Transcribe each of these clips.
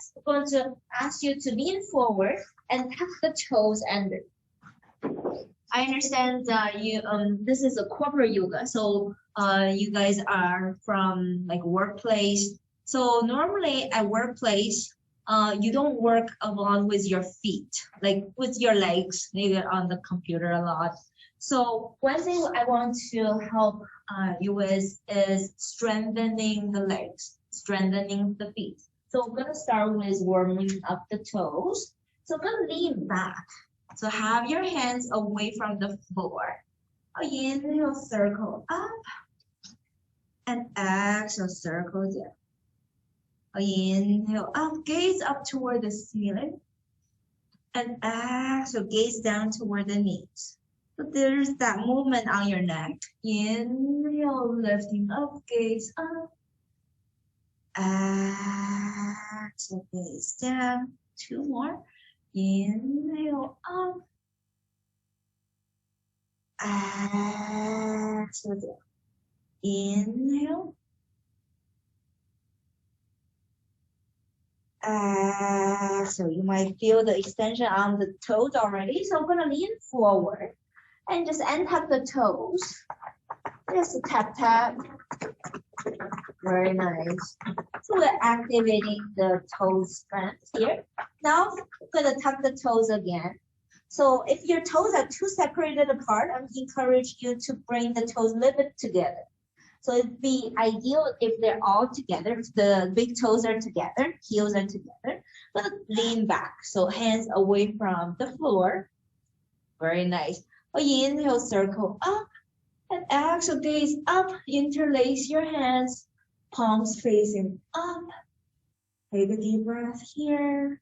next, I'm going to ask you to lean forward and tuck the toes under. I understand you this is a corporate yoga, so you guys are from like workplace. So normally at workplace, you don't work along with your feet, like with your legs, maybe on the computer a lot. So one thing I want to help you with is strengthening the legs, strengthening the feet. So I'm gonna start with warming up the toes. So I'm gonna lean back. So have your hands away from the floor. Inhale, circle up. And exhale, circle down. Inhale up, gaze up toward the ceiling. And exhale, gaze down toward the knees. So there's that movement on your neck. Inhale, lifting up, gaze up. Exhale, gaze down. 2 more. Inhale up. Exhale down. Inhale. So you might feel the extension on the toes already. So I'm gonna lean forward and just untuck the toes. Just tap tap. Very nice. So we're activating the toe strength here. Now we're gonna tuck the toes again. So if your toes are too separated apart, I encourage you to bring the toes a little bit together. So it'd be ideal if they're all together, if the big toes are together, heels are together, but lean back. So hands away from the floor. Very nice. Inhale, circle up, and exhale, gaze up, interlace your hands, palms facing up. Take a deep breath here.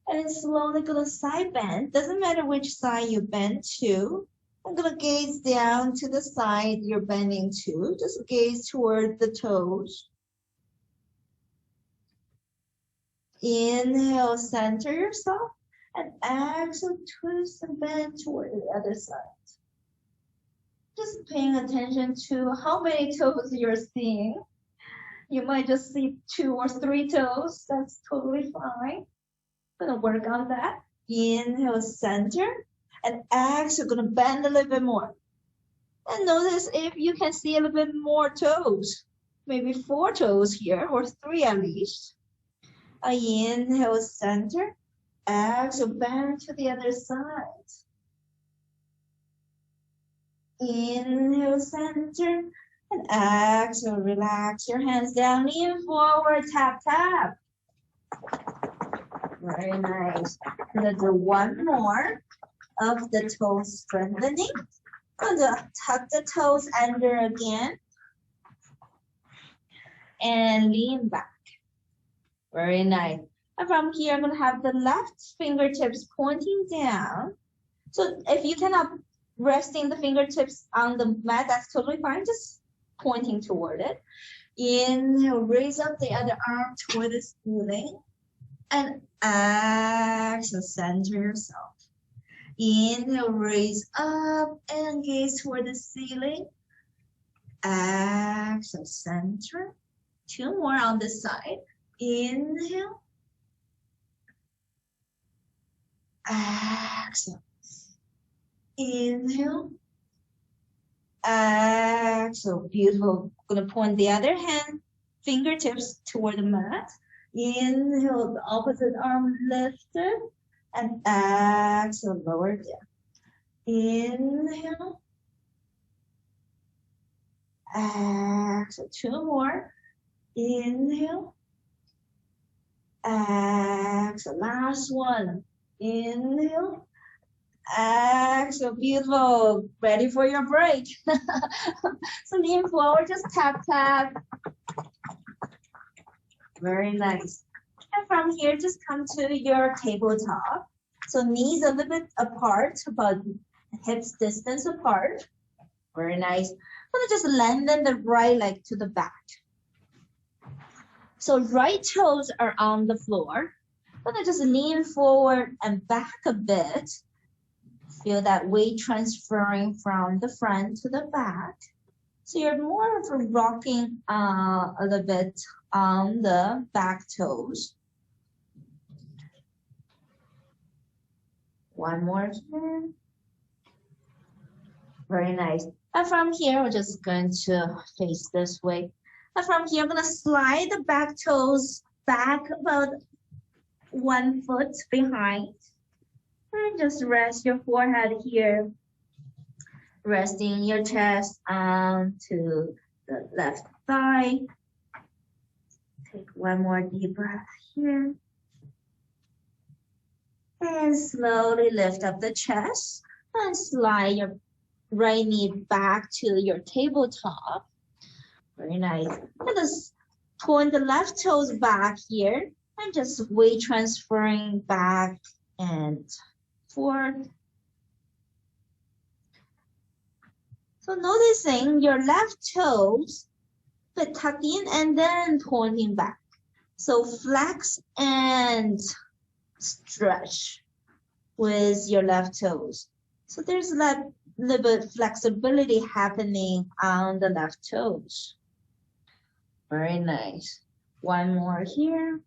And slowly go to side bend. Doesn't matter which side you bend to. I'm gonna gaze down to the side you're bending to. Just gaze toward the toes. Inhale, center yourself. And exhale, twist and bend toward the other side. Just paying attention to how many toes you're seeing. You might just see 2 or 3 toes. That's totally fine. Gonna work on that. Inhale, center. And exhale, gonna bend a little bit more. And notice if you can see a little bit more toes. Maybe 4 toes here, or 3 at least. Inhale, center. Exhale, bend to the other side. Inhale, center. And exhale, relax your hands down, lean forward, tap, tap. Very nice. I'm gonna do 1 more of the toes strengthening. I'm gonna tuck the toes under again. And lean back. Very nice. And from here, I'm gonna have the left fingertips pointing down. So if you cannot resting the fingertips on the mat, that's totally fine. Just pointing toward it. Inhale, raise up the other arm toward the ceiling. And exhale, center yourself. Inhale, raise up and gaze toward the ceiling. Exhale, center. 2 more on this side. Inhale. Exhale. Inhale. Exhale. Beautiful. I'm going to point the other hand, fingertips toward the mat. Inhale, the opposite arm lifted. And exhale, lower down. Inhale. Exhale, 2 more. Inhale. Exhale, last one. Inhale. Exhale, beautiful. Ready for your break. So lean forward, just tap, tap. Very nice. And from here, just come to your tabletop. So knees a little bit apart, about hips distance apart. Very nice. I'm gonna just lengthen the right leg to the back. So right toes are on the floor. I'm gonna just lean forward and back a bit. Feel that weight transferring from the front to the back. So you're more of a rocking a little bit on the back toes. One more here. Very nice. And from here, we're just going to face this way. And from here, I'm going to slide the back toes back about 1 foot behind. And just rest your forehead here. Resting your chest onto the left thigh. Take one more deep breath here. And slowly lift up the chest and slide your right knee back to your tabletop. Very nice. And just point the left toes back here and just weight transferring back and forth. So noticing your left toes but tuck in and then pointing back. So flex and stretch with your left toes. So there's a little bit flexibility happening on the left toes. Very nice. One more here.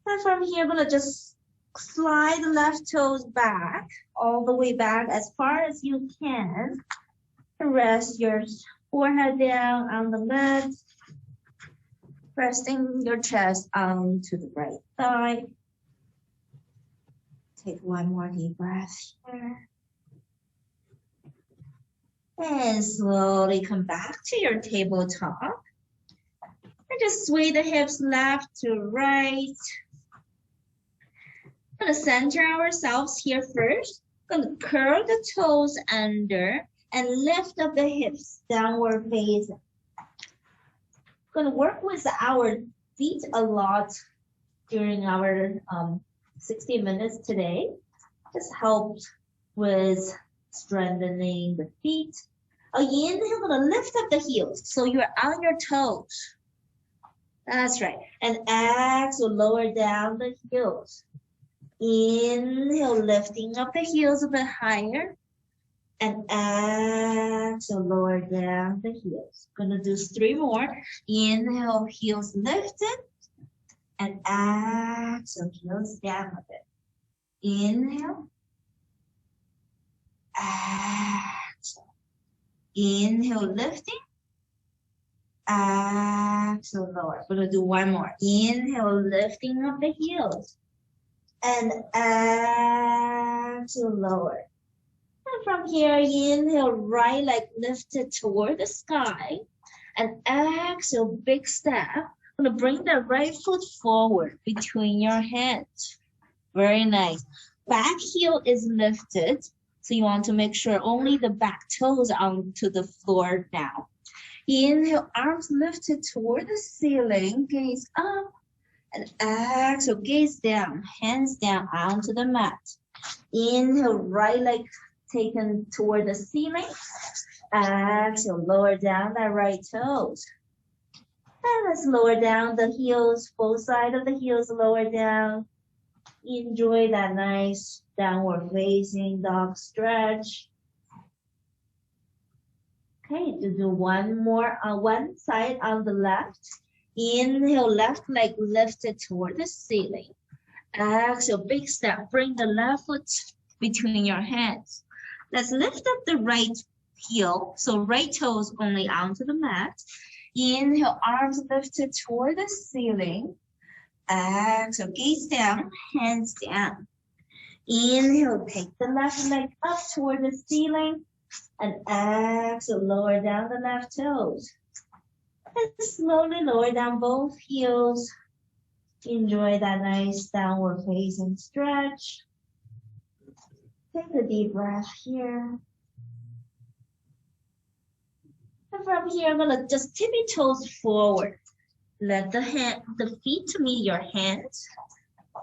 And from here, I'm gonna just slide the left toes back, all the way back as far as you can. Rest your forehead down on the mat. Resting your chest onto the right thigh. Take one more deep breath here. And slowly come back to your tabletop. And just sway the hips left to right. We're going to center ourselves here first. We're going to curl the toes under and lift up the hips, downward facing. We're going to work with our feet a lot during our 60 minutes today. Just helps with strengthening the feet. Again, we're going to lift up the heels so you're on your toes. That's right. And exhale, lower down the heels. Inhale, lifting up the heels a bit higher. And exhale, lower down the heels. Gonna do 3 more. Inhale, heels lifted. And exhale, heels down a bit. Inhale. Exhale. Inhale, lifting. Exhale, lower. We're gonna do 1 more. Inhale, lifting up the heels. And exhale, lower. And from here, inhale, right leg lifted toward the sky. And exhale, big step. I'm gonna bring the right foot forward between your hands. Very nice. Back heel is lifted. So you want to make sure only the back toes onto the floor now. Inhale, arms lifted toward the ceiling, gaze up. And exhale, gaze down, hands down onto the mat. Inhale, right leg taken toward the ceiling. Exhale, lower down the right toes. And let's lower down the heels, both sides of the heels lower down. Enjoy that nice downward facing dog stretch. Okay, to do 1 more on one side on the left. Inhale, left leg lifted toward the ceiling. Exhale, big step. Bring the left foot between your hands. Let's lift up the right heel. So right toes only onto the mat. Inhale, arms lifted toward the ceiling. Exhale, gaze down, hands down. Inhale, take the left leg up toward the ceiling. And exhale, lower down the left toes. And slowly lower down both heels. Enjoy that nice downward facing stretch. Take a deep breath here. And from here, I'm gonna just tippy toes forward. Let the feet meet your hands.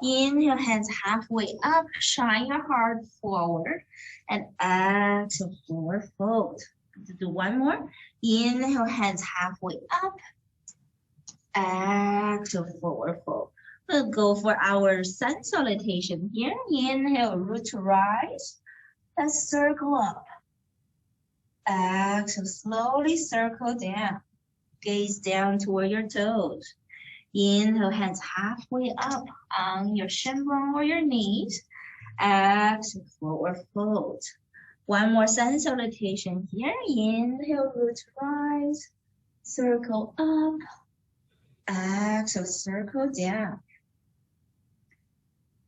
Inhale, hands halfway up, shine your heart forward. And exhale, forward fold. Do 1 more. Inhale, hands halfway up. Exhale, forward fold. We'll go for our sun salutation here. Inhale, root to rise. Let's circle up. Exhale, slowly circle down. Gaze down toward your toes. Inhale, hands halfway up on your shin bone or your knees. Exhale, forward fold. One more sun salutation here. Inhale, root rise. Circle up. Exhale, circle down.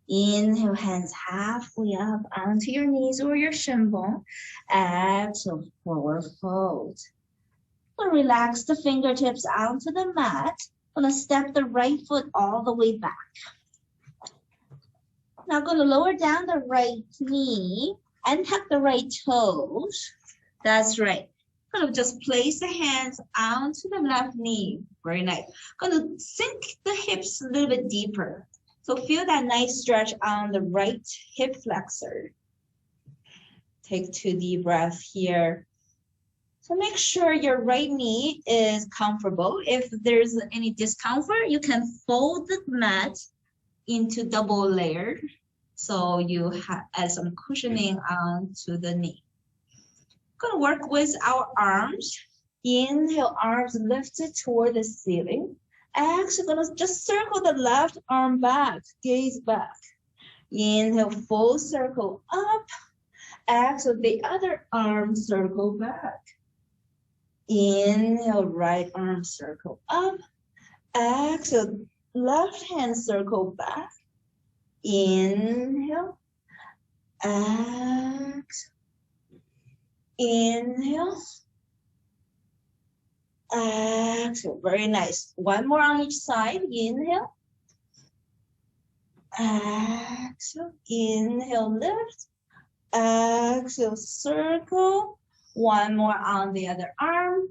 Inhale, hands halfway up onto your knees or your shin bone. Exhale, forward fold. We'll relax the fingertips onto the mat. Gonna step the right foot all the way back. Now gonna lower down the right knee and tuck the right toes. That's right. Gonna just place the hands onto the left knee. Very nice. Gonna sink the hips a little bit deeper. So feel that nice stretch on the right hip flexor. Take 2 deep breaths here. So make sure your right knee is comfortable. If there's any discomfort, you can fold the mat into double layer. So you add some cushioning onto the knee. Gonna work with our arms. Inhale, arms lifted toward the ceiling. Exhale, gonna just circle the left arm back, gaze back. Inhale, full circle up. Exhale, the other arm circle back. Inhale, right arm circle up. Exhale, left hand circle back. Inhale. Exhale. Inhale. Exhale. Very nice. One more on each side. Inhale. Exhale. Inhale, lift. Exhale, circle. One more on the other arm.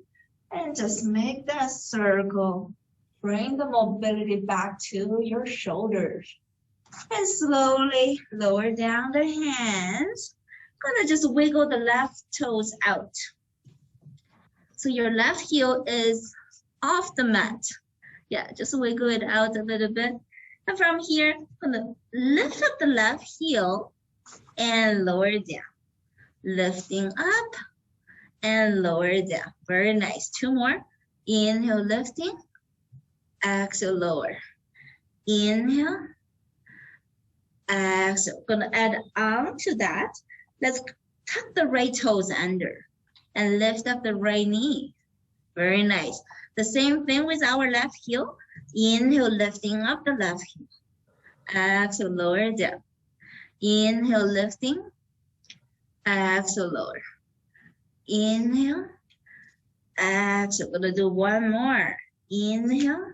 And just make that circle. Bring the mobility back to your shoulders. And slowly lower down the hands. Gonna just wiggle the left toes out. So your left heel is off the mat. Yeah, just wiggle it out a little bit. And from here, gonna lift up the left heel and lower down. Lifting up and lower down. Very nice. 2 more. Inhale, lifting. Exhale, lower. Inhale. Exhale. Gonna add on to that. Let's tuck the right toes under and lift up the right knee. Very nice. The same thing with our left heel. Inhale, lifting up the left heel. Exhale, lower down. Inhale, lifting. Exhale, lower. Inhale. Exhale. Gonna do one more. Inhale.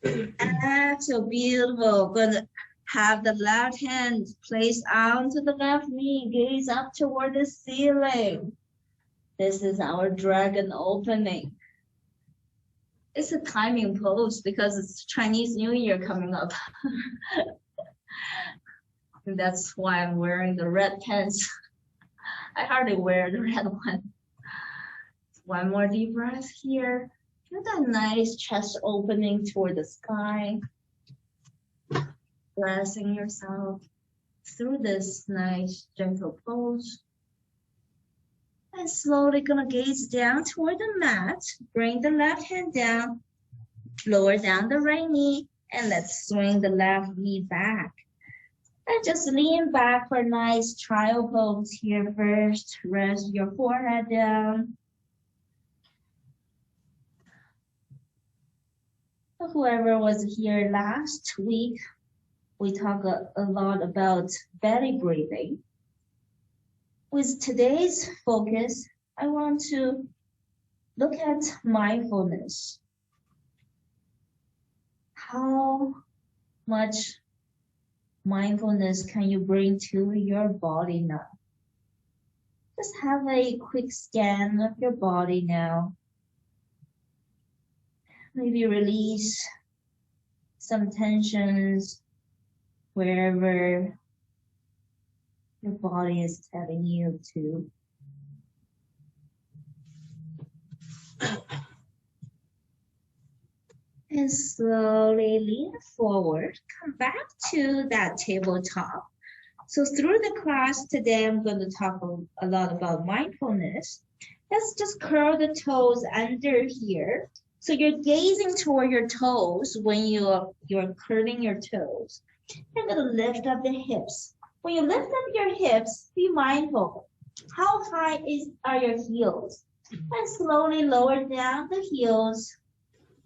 Exhale. Beautiful. Gonna have the left hand placed onto the left knee. Gaze up toward the ceiling. This is our dragon opening. It's a timing pose because it's Chinese New Year coming up. That's why I'm wearing the red pants. I hardly wear the red one. One more deep breath here. Feel that nice chest opening toward the sky. Blessing yourself through this nice gentle pose. And slowly gonna gaze down toward the mat. Bring the left hand down. Lower down the right knee. And let's swing the left knee back. And just lean back for a nice trial pose here first. Rest your forehead down. Whoever was here last week, we talked a lot about belly breathing. With today's focus, I want to look at mindfulness. How much mindfulness can you bring to your body now? Just have a quick scan of your body now. Maybe release some tensions wherever your body is telling you to. And slowly lean forward, come back to that tabletop. So through the class today, I'm going to talk a lot about mindfulness. Let's just curl the toes under here. So you're gazing toward your toes when you're curling your toes. You're going to lift up the hips. When you lift up your hips, be mindful. How high are your heels? And slowly lower down the heels,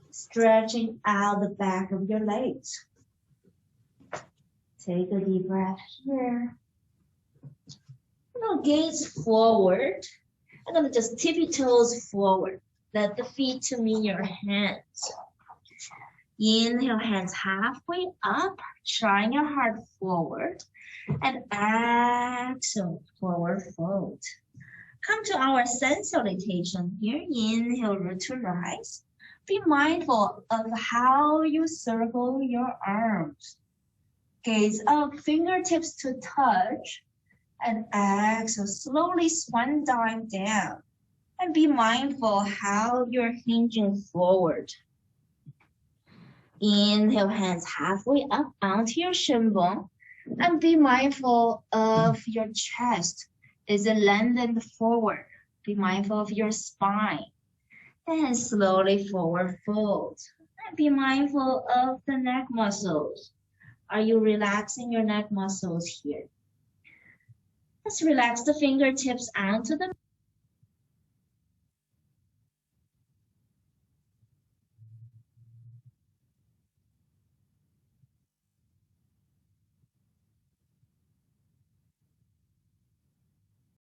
stretching out the back of your legs. Take a deep breath here. Now gaze forward. I'm going to just tip your toes forward. Let the feet to meet your hands. Inhale, hands halfway up, drawing your heart forward. And exhale, forward fold. Come to our sun salutation here. Inhale, root to rise. Be mindful of how you circle your arms. Gaze up, fingertips to touch. And exhale, slowly swan dive down. And be mindful how you're hinging forward. Inhale, hands halfway up onto your shin bone. And be mindful of your chest. Is it lengthened forward? Be mindful of your spine. And slowly forward fold. And be mindful of the neck muscles. Are you relaxing your neck muscles here? Let's relax the fingertips onto the